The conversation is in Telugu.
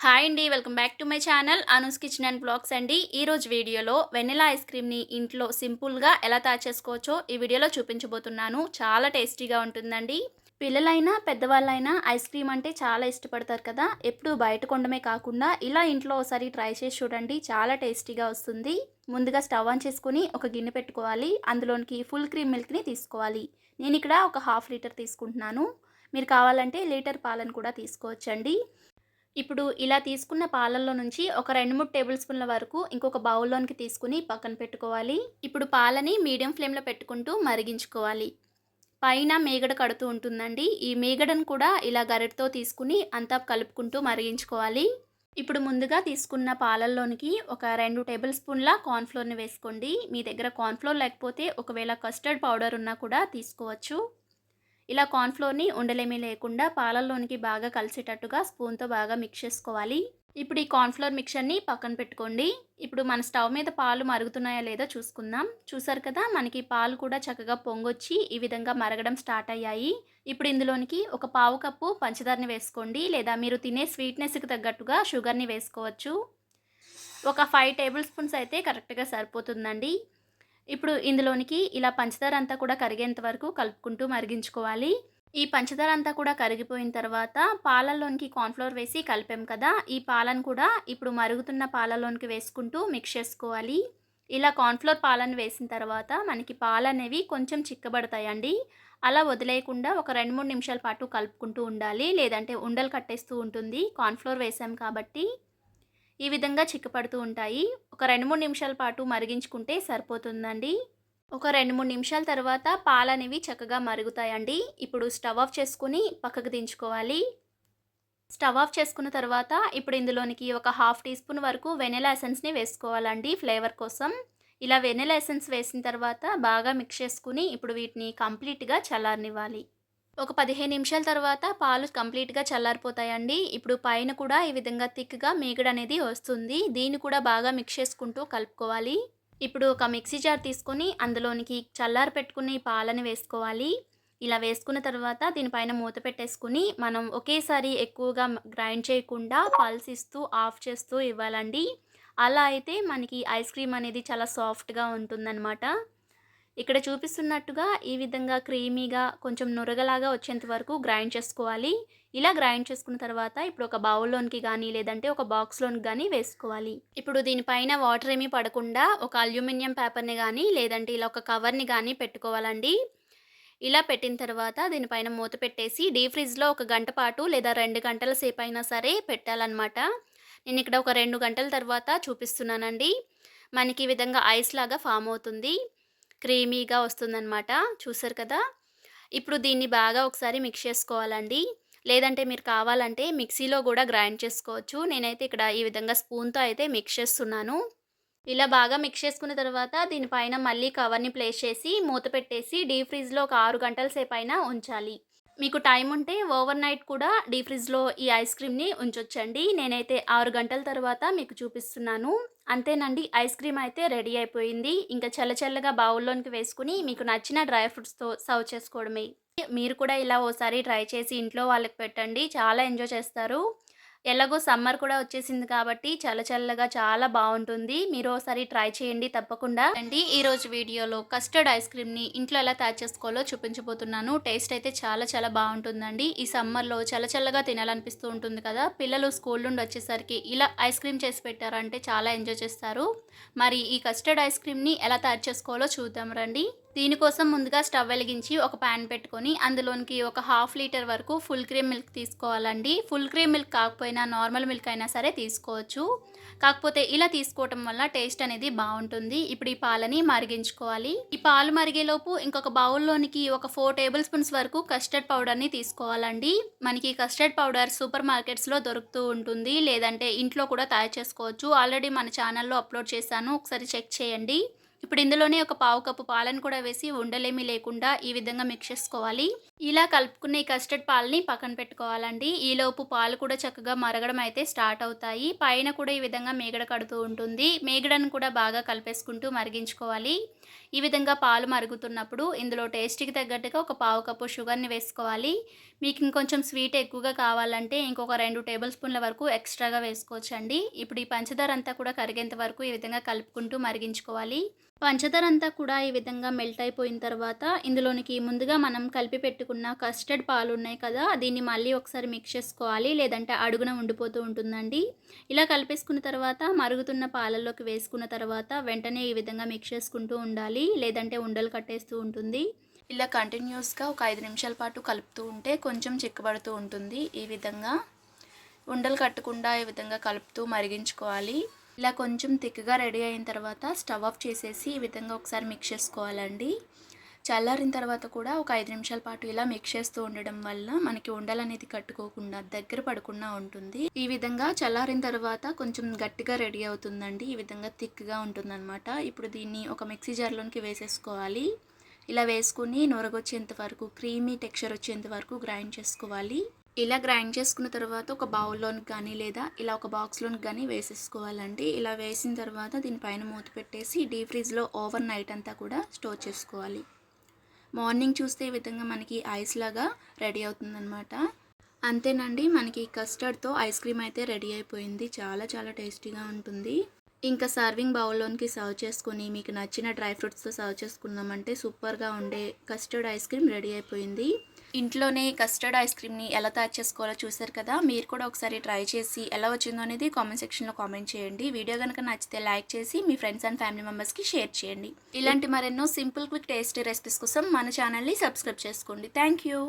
హాయ్ అండి. Welcome back to my channel Anu's kitchen and blogs అండి. ఈరోజు వీడియోలో వెనిలా ఐస్ క్రీమ్‌ని ఇంట్లో సింపుల్‌గా ఎలా తయారు చేసుకోవచ్చో ఈ వీడియోలో చూపించబోతున్నాను. చాలా టేస్టీగా ఉంటుందండి. పిల్లలైనా, పెద్దవాళ్ళైనా ఐస్ క్రీమ్ అంటే చాలా ఇష్టపడతారు కదా! ఎప్పుడూ బయట కొనడమే కాకుండా ఇలా ఇంట్లో ఒకసారి ట్రై చేసి చూడండి. చాలా టేస్టీగా వస్తుంది. ముందుగా స్టవ్ ఆన్ చేసుకొని ఒక గిన్నె పెట్టుకోవాలి. అందులోనికి ఫుల్ క్రీమ్ మిల్క్‌ని తీసుకోవాలి. నేనిక్కడ ఒక హాఫ్ లీటర్ తీసుకుంటున్నాను. మీరు కావాలంటే లీటర్ పాలను కూడా తీసుకోవచ్చండి. ఇప్పుడు ఇలా తీసుకున్న పాలల్లో నుంచి ఒక 2, 3 టేబుల్ స్పూన్ల వరకు ఇంకొక బౌల్‌లోనికి తీసుకొని పక్కన పెట్టుకోవాలి. ఇప్పుడు పాలని మీడియం ఫ్లేమ్‌లో పెట్టుకుంటూ మరిగించుకోవాలి. పైన మీగడ కడుతూ ఉంటుందండి. ఈ మీగడను కూడా ఇలా గరిటెతో తీసుకుని అంతా కలుపుకుంటూ మరిగించుకోవాలి. ఇప్పుడు ముందుగా తీసుకున్న పాలల్లోనికి ఒక 2 టేబుల్ స్పూన్ల కార్న్ ఫ్లోర్‌ని వేసుకోండి. మీ దగ్గర కార్న్ ఫ్లోర్ లేకపోతే ఒకవేళ కస్టర్డ్ పౌడర్ ఉన్నా కూడా తీసుకోవచ్చు. ఇలా కార్న్ ఫ్లోర్‌ని ఉండలేమీ లేకుండా పాలల్లోనికి బాగా కలిసేటట్టుగా స్పూన్‌తో బాగా మిక్స్ చేసుకోవాలి. ఇప్పుడు ఈ కార్న్ ఫ్లోర్ మిక్చర్‌ని పక్కన పెట్టుకోండి. ఇప్పుడు మన స్టవ్ మీద పాలు మరుగుతున్నాయో లేదో చూసుకుందాం. చూసారు కదా! మనకి పాలు కూడా చక్కగా పొంగొచ్చి ఈ విధంగా మరగడం స్టార్ట్ అయ్యాయి. ఇప్పుడు ఇందులోనికి ఒక పావు కప్పు పంచదారని వేసుకోండి. లేదా మీరు తినే స్వీట్‌నెస్‌కి తగ్గట్టుగా షుగర్‌ని వేసుకోవచ్చు. ఒక 5 టేబుల్ స్పూన్స్ అయితే కరెక్ట్‌గా సరిపోతుందండి. ఇప్పుడు ఇందులోనికి ఇలా పంచదార అంతా కూడా కరిగేంత వరకు కలుపుకుంటూ మరిగించుకోవాలి. ఈ పంచదార అంతా కూడా కరిగిపోయిన తర్వాత పాలల్లోనికి కార్న్‌ఫ్లోర్ వేసి కలిపాం కదా! ఈ పాలను కూడా ఇప్పుడు మరుగుతున్న పాలలోనికి వేసుకుంటూ మిక్స్ చేసుకోవాలి. ఇలా కార్న్‌ఫ్లోర్ పాలను వేసిన తర్వాత మనకి పాలనేవి కొంచెం చిక్కబడతాయండి. అలా వదిలేయకుండా ఒక 2, 3 నిమిషాల పాటు కలుపుకుంటూ ఉండాలి. లేదంటే ఉండలు కట్టేస్తూ ఉంటుంది. కార్న్‌ఫ్లోర్ వేసాం కాబట్టి. ఈ విధంగా చిక్కపడుతూ ఉంటాయి. ఒక 2, 3 నిమిషాల పాటు మరిగించుకుంటే సరిపోతుందండి. ఒక 2, 3 నిమిషాల తర్వాత పాలనేవి చక్కగా మరుగుతాయండి. ఇప్పుడు స్టవ్ ఆఫ్ చేసుకొని పక్కకు దించుకోవాలి. స్టవ్ ఆఫ్ చేసుకున్న తర్వాత ఇప్పుడు ఇందులోనికి ఒక హాఫ్ టీ స్పూన్ వరకు వెనిలా ఎసెన్స్‌ని వేసుకోవాలండి ఫ్లేవర్ కోసం. ఇలా వెనిలా ఎసెన్స్ వేసిన తర్వాత బాగా మిక్స్ చేసుకొని ఇప్పుడు వీటిని కంప్లీట్‌గా చల్లారనివ్వాలి. ఒక 15 నిమిషాల తర్వాత పాలు కంప్లీట్‌గా చల్లారిపోతాయండి. ఇప్పుడు పైన కూడా ఈ విధంగా థిక్‌గా మీగడనేది వస్తుంది. దీన్ని కూడా బాగా మిక్స్ చేసుకుంటూ కలుపుకోవాలి. ఇప్పుడు ఒక మిక్సీ జార్ తీసుకొని అందులోనికి చల్లారి పెట్టుకున్న ఈ పాలని వేసుకోవాలి. ఇలా వేసుకున్న తర్వాత దీనిపైన మూత పెట్టేసుకొని మనం ఒకేసారి ఎక్కువగా గ్రైండ్ చేయకుండా పల్స్ ఇస్తూ, ఆఫ్ చేస్తూ ఇవ్వాలండి. అలా అయితే మనకి ఐస్ క్రీమ్ అనేది చాలా సాఫ్ట్‌గా ఉంటుందనమాట. ఇక్కడ చూపిస్తున్నట్టుగా ఈ విధంగా క్రీమీగా కొంచెం నురగలాగా వచ్చేంత వరకు గ్రైండ్ చేసుకోవాలి. ఇలా గ్రైండ్ చేసుకున్న తర్వాత ఇప్పుడు ఒక బౌల్‌లోనికి గానీ, లేదంటే ఒక బాక్స్‌లోనికి గానీ వేసుకోవాలి. ఇప్పుడు దీనిపైన వాటర్ ఏమీ పడకుండా ఒక అల్యూమినియం పేపర్‌ని గానీ, లేదంటే ఇలా ఒక కవర్‌ని గానీ పెట్టుకోవాలండి. ఇలా పెట్టిన తర్వాత దీనిపైన మూత పెట్టేసి డీప్ ఫ్రిడ్జ్‌లో ఒక గంట పాటు లేదా 2 గంటల సేపయినా సరే పెట్టాలనమాట. నేనిక్కడ ఒక 2 గంటల తర్వాత చూపిస్తున్నానండి. మనకి ఈ విధంగా ఐస్ లాగా ఫార్మ్ అవుతుంది. క్రీమీగా వస్తుందనమాట. చూసారు కదా! ఇప్పుడు దీన్ని బాగా ఒకసారి మిక్స్ చేసుకోవాలండి. లేదంటే మీరు కావాలంటే మిక్సీలో గూడా గ్రైండ్ చేసుకోవచ్చు. నేనైతే ఇక్కడ ఈ విధంగా స్పూన్‌తో అయితే మిక్స్ చేస్తున్నాను. ఇలా బాగా మిక్స్ చేసుకున్న తర్వాత దీనిపైన మళ్ళీ కవర్‌ని ప్లేస్ చేసి మూత పెట్టేసి డీప్ ఫ్రిడ్జ్‌లో ఒక 6 గంటల సేపైనా ఉంచాలి. మీకు టైం ఉంటే ఓవర్ నైట్ కూడా డీప్ ఫ్రిడ్జ్‌లో ఈ ఐస్ క్రీమ్‌ని ఉంచొచ్చండి. నేనైతే 6 గంటల తర్వాత మీకు చూపిస్తున్నాను. అంతేనండి, ఐస్ క్రీమ్ అయితే రెడీ అయిపోయింది. ఇంకా చల్లచల్లగా బౌల్‌లోనికి వేసుకొని మీకు నచ్చిన డ్రై ఫ్రూట్స్‌తో సర్వ్ చేసుకోవడమే. మీరు కూడా ఇలా ఓసారి ట్రై చేసి ఇంట్లో వాళ్ళకి పెట్టండి. చాలా ఎంజాయ్ చేస్తారు. ఎలాగో సమ్మర్ కూడా వచ్చేసింది కాబట్టి చల్లగా చాలా బావుంటుంది. మీరు ఓసారి ట్రై చేయండి తప్పకుండా. అండి, ఈరోజు వీడియోలో కస్టర్డ్ ఐస్ క్రీమ్‌ని ఇంట్లో ఎలా తయారు చేసుకోవాలో చూపించబోతున్నాను. టేస్ట్ అయితే చాలా బావుంటుందండి. ఈ సమ్మర్‌లో చల్లగా తినాలనిపిస్తూ ఉంటుంది కదా! పిల్లలు స్కూల్ నుండి వచ్చేసరికి ఇలా ఐస్ క్రీమ్ చేసి పెట్టారంటే చాలా ఎంజాయ్ చేస్తారు. మరి ఈ కస్టర్డ్ ఐస్ క్రీమ్‌ని ఎలా తయారు చేసుకోవాలో చూద్దాం రండి. దీనికోసం ముందుగా స్టవ్ వెలిగించి ఒక పాన్ పెట్టుకొని అందులోనికి ఒక హాఫ్ లీటర్ వరకు ఫుల్ క్రీమ్ మిల్క్ తీసుకోవాలండి. ఫుల్ క్రీమ్ మిల్క్ కాకపోయినా నార్మల్ మిల్క్ అయినా సరే తీసుకోవచ్చు. కాకపోతే ఇలా తీసుకోవటం వల్ల టేస్ట్ అనేది బావుంటుంది. ఇప్పుడు ఈ పాలని మరిగించుకోవాలి. ఈ పాలు మరిగేలోపు ఇంకొక బౌల్‌లోనికి ఒక 4 టేబుల్ స్పూన్స్ వరకు కస్టర్డ్ పౌడర్‌ని తీసుకోవాలండి. మనకి కస్టర్డ్ పౌడర్ సూపర్ మార్కెట్స్‌లో దొరుకుతూ ఉంటుంది. లేదంటే ఇంట్లో కూడా తయారు చేసుకోవచ్చు. ఆల్రెడీ మన ఛానల్‌లో అప్లోడ్ చేశాను. ఒకసారి చెక్ చేయండి. ఇప్పుడు ఇందులోనే ఒక పావు కప్పు పాలను కూడా వేసి ఉండలేమీ లేకుండా ఈ విధంగా మిక్స్ చేసుకోవాలి. ఇలా కలుపుకున్న ఈ కస్టర్డ్ పాలని పక్కన పెట్టుకోవాలండి. ఈలోపు పాలు కూడా చక్కగా మరగడం అయితే స్టార్ట్ అవుతాయి. పైన కూడా ఈ విధంగా మీగడ కడుతూ ఉంటుంది. మీగడను కూడా బాగా కలిపేసుకుంటూ మరిగించుకోవాలి. ఈ విధంగా పాలు మరుగుతున్నప్పుడు ఇందులో టేస్ట్‌కి తగ్గట్టుగా ఒక పావు కప్పు షుగర్‌ని వేసుకోవాలి. మీకు ఇంకొంచెం స్వీట్ ఎక్కువగా కావాలంటే ఇంకొక 2 టేబుల్ స్పూన్ల వరకు ఎక్స్‌ట్రాగా వేసుకోవచ్చండి. ఇప్పుడు ఈ పంచదార అంతా కూడా కరిగేంత వరకు ఈ విధంగా కలుపుకుంటూ మరిగించుకోవాలి. పంచదార అంతా కూడా ఈ విధంగా మెల్ట్ అయిపోయిన తర్వాత ఇందులోనికి ముందుగా మనం కలిపి పెట్టుకున్న కస్టర్డ్ పాలు ఉన్నాయి కదా! దీన్ని మళ్ళీ ఒకసారి మిక్స్ చేసుకోవాలి. లేదంటే అడుగున ఉండిపోతూ ఉంటుందండి. ఇలా కలిపేసుకున్న తర్వాత మరుగుతున్న పాలల్లోకి వేసుకున్న తర్వాత వెంటనే ఈ విధంగా మిక్స్ చేసుకుంటూ ఉండాలి. లేదంటే ఉండలు కట్టేస్తూ ఉంటుంది. ఇలా కంటిన్యూస్‌గా ఒక 5 నిమిషాల పాటు కలుపుతూ ఉంటే కొంచెం చిక్కబడుతూ ఉంటుంది. ఈ విధంగా ఉండలు కట్టకుండా ఈ విధంగా కలుపుతూ మరిగించుకోవాలి. ఇలా కొంచెం థిక్‌గా రెడీ అయిన తర్వాత స్టవ్ ఆఫ్ చేసేసి ఈ విధంగా ఒకసారి మిక్స్ చేసుకోవాలండి. చల్లారిన తర్వాత కూడా ఒక 5 నిమిషాల పాటు ఇలా మిక్స్ చేస్తూ ఉండడం వల్ల మనకి ఉండలనేది కట్టుకోకుండా దగ్గర పడకుండా ఉంటుంది. ఈ విధంగా చల్లారిన తర్వాత కొంచెం గట్టిగా రెడీ అవుతుందండి. ఈ విధంగా థిక్‌గా ఉంటుందన్నమాట. ఇప్పుడు దీన్ని ఒక మిక్సీ జార్‌లోకి వేసేసుకోవాలి. ఇలా వేసుకుని నొరగొచ్చేంత వరకు క్రీమీ టెక్స్చర్ వచ్చేంత వరకు గ్రైండ్ చేసుకోవాలి. ఇలా గ్రైండ్ చేసుకున్న తర్వాత ఒక బౌల్లోనికి కానీ లేదా ఇలా ఒక బాక్స్లోనికి కానీ వేసేసుకోవాలండి. ఇలా వేసిన తర్వాత దీనిపైన మూత పెట్టేసి డీప్ ఫ్రిడ్జ్లో ఓవర్ నైట్ అంతా కూడా స్టోర్ చేసుకోవాలి. మార్నింగ్ చూస్తే ఈ విధంగా మనకి ఐస్ లాగా రెడీ అవుతుందన్నమాట. అంతేనండి, మనకి కస్టర్డ్తో ఐస్ క్రీమ్ అయితే రెడీ అయిపోయింది. చాలా చాలా టేస్టీగా ఉంటుంది. ఇంకా సర్వింగ్ బౌల్లోనికి సర్వ్ చేసుకొని మీకు నచ్చిన డ్రై ఫ్రూట్స్తో సర్వ్ చేసుకున్నామంటే సూపర్గా ఉండే కస్టర్డ్ ఐస్ క్రీమ్ రెడీ అయిపోయింది. ఇంట్లోనే కస్టర్డ్ ఐస్ క్రీమ్ని ఎలా తయారు చేసుకోవాలో చూసారు కదా. మీరు కూడా ఒకసారి ట్రై చేసి ఎలా వచ్చిందో అనేది కామెంట్ సెక్షన్లో కామెంట్ చేయండి. వీడియో కనుక నచ్చితే లైక్ చేసి మీ ఫ్రెండ్స్ అండ్ ఫ్యామిలీ మెంబర్స్కి షేర్ చేయండి. ఇలాంటి మరెన్నో సింపుల్ క్విక్ టేస్టీ రెసిపీస్ కోసం మన ఛానల్ని సబ్స్క్రైబ్ చేసుకోండి. Thank you.